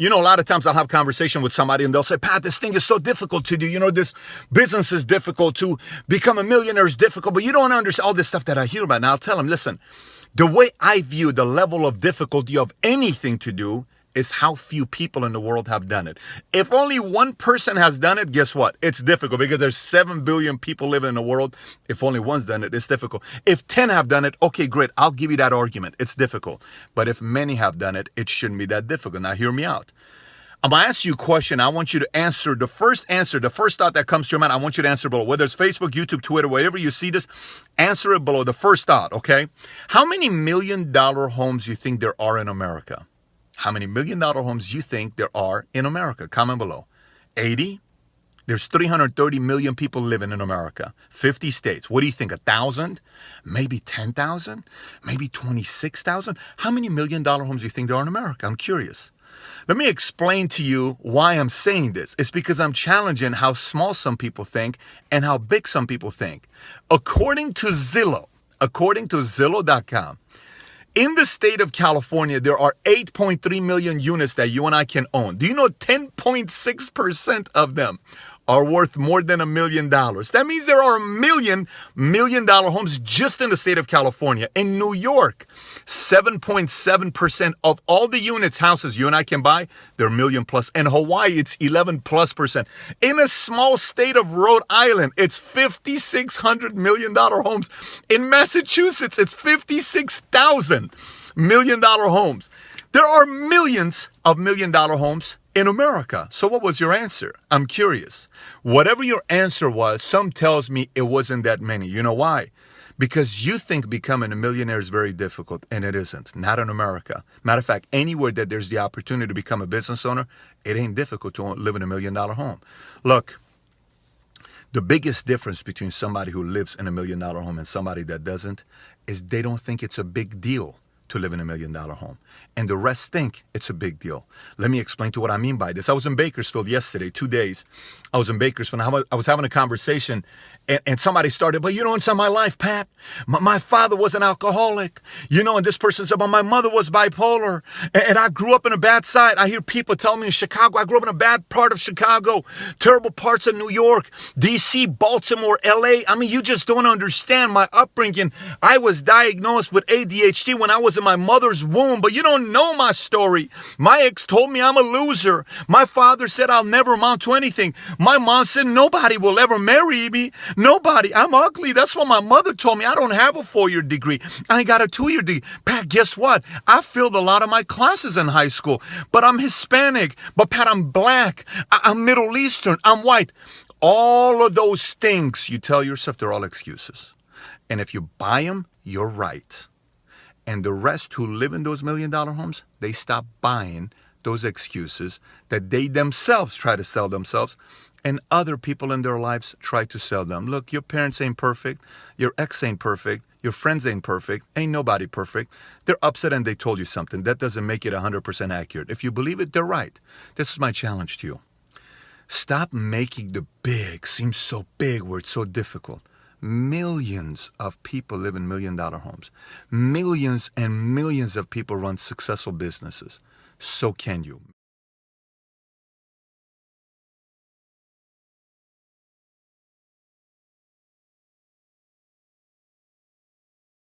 You know, a lot of times I'll have conversation with somebody and they'll say, Pat, this thing is so difficult to do. You know, this business is difficult. To become a millionaire is difficult, but you don't understand all this stuff that I hear about. And I'll tell them, listen, the way I view the level of difficulty of anything to do is how few people in the world have done it. If only one person has done it, guess what? It's difficult because there's 7 billion people living in the world. If only one's done it, it's difficult. If 10 have done it, okay, great. I'll give you that argument. It's difficult. But if many have done it, it shouldn't be that difficult. Now, hear me out. I'm going to ask you a question. I want you to answer the first thought that comes to your mind. I want you to answer below. Whether it's Facebook, YouTube, Twitter, wherever you see this, answer it below. The first thought, okay? How many $1 million homes do you think there are in America? How many $1 million homes do you think there are in America? Comment below. 80? There's 330 million people living in America. 50 states. What do you think? 1,000? Maybe 10,000? Maybe 26,000? How many $1 million homes do you think there are in America? I'm curious. Let me explain to you why I'm saying this. It's because I'm challenging how small some people think and how big some people think. According to Zillow.com, in the state of California, there are 8.3 million units that you and I can own. Do you know 10.6% of them are worth more than $1 million? That means there are $1 million homes just in the state of California. In New York, 7.7% of all the units, houses you and I can buy, they're $1 million plus. In Hawaii, it's 11+%. In a small state of Rhode Island, it's $5,600 million homes. In Massachusetts, it's 56,000 $1 million homes. There are millions of $1 million homes in America. So what was your answer? I'm curious. Whatever your answer was, some tells me it wasn't that many. You know why? Because you think becoming a millionaire is very difficult, and it isn't. Not in America. Matter of fact, anywhere that there's the opportunity to become a business owner, it ain't difficult to live in $1 million home. Look, the biggest difference between somebody who lives in $1 million home and somebody that doesn't is they don't think it's a big deal to live in $1 million home. And the rest think it's a big deal. Let me explain to you what I mean by this. I was in Bakersfield yesterday, 2 days. I was in Bakersfield. I was having a conversation and somebody started, but you know, inside my life, Pat, my father was an alcoholic. You know, and this person said, but my mother was bipolar. And I grew up in a bad side. I hear people tell me in Chicago, I grew up in a bad part of Chicago, terrible parts of New York, D.C., Baltimore, L.A. I mean, you just don't understand my upbringing. I was diagnosed with ADHD when I was in my mother's womb, but you don't know my story. My ex told me I'm a loser. My father said I'll never amount to anything. My mom said nobody will ever marry me. Nobody. I'm ugly. That's what my mother told me. I don't have a 4-year degree. I got a 2-year degree. Pat, guess what? I failed a lot of my classes in high school, but I'm Hispanic. But Pat, I'm black. I'm Middle Eastern. I'm white. All of those things you tell yourself, they're all excuses. And if you buy them, you're right. And the rest who live in those $1 million homes, they stop buying those excuses that they themselves try to sell themselves, and other people in their lives try to sell them. Look, your parents ain't perfect. Your ex ain't perfect. Your friends ain't perfect. Ain't nobody perfect. They're upset and they told you something. That doesn't make it 100% accurate. If you believe it, they're right. This is my challenge to you. Stop making the big seem so big where it's so difficult. Millions of people live in $1 million homes. Millions and millions of people run successful businesses. So can you.